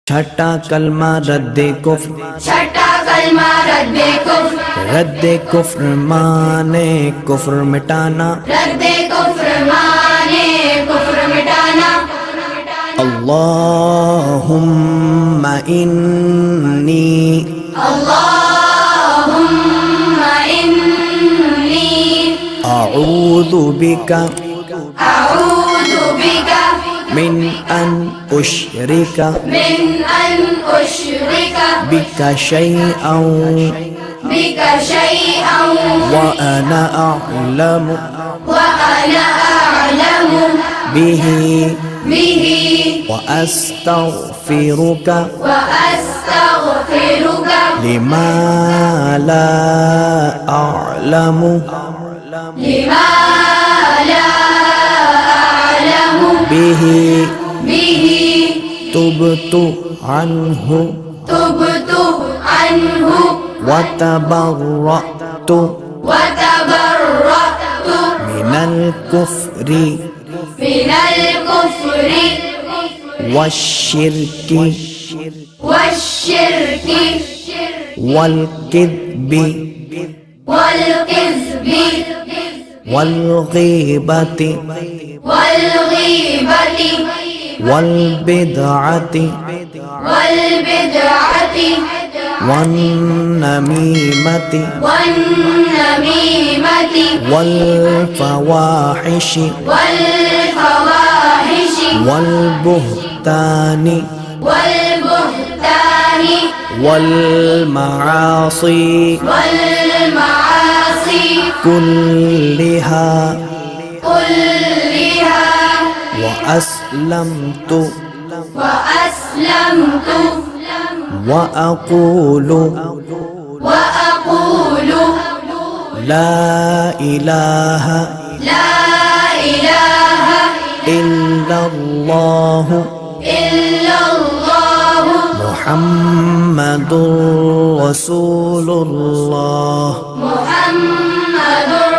छठा कलमा रद्दे कुफ्र, छठा कलमा रद्दे कुफ्र, रद्दे कुफ्र माने कुफ्र मिटाना, रद्दे कुफ्र माने कुफ्र मिटाना। अल्लाहुम्मा इन्नी, अल्लाहुम्मा इन्नी अऊज़ु बिका अऊज़ु बिका मिन अन उश्रिका मिन अन उश्रिका बिका शैअन बिका शैअन व अना अअलमु व अना अअलमु बिही बिही व अस्तगफिरुका व अस्तगफिरुका लिमा ला अअलमु लिमा ला अअलमु बिही बिही तुबतु अन्हु तुबतु अन्हु व तबर्रअतु व तबर्रअतु मिनल कुफ्रि मिनल कुफ्रि वश्शिर्कि वश्शिर्कि वल किद्बि वल किज़्बि वल गीबति वल गीबति वल बिदअति वल बिदअति वन नमीमति वन नमीमति वल फवाहिशि वल फवाहिशि वल बुहतानि वल बुहतानि वल मआसी वल मआसी कुल्लिहा कुल्लिहा व अस्लमतु व अस्लमतु व अक़ूलु व अक़ूलु ला इलाहा ला इलाहा इल्लल्लाहु इल्लल्लाहु मुहम्मदुर रसूलुल्लाह मुहम्मदुर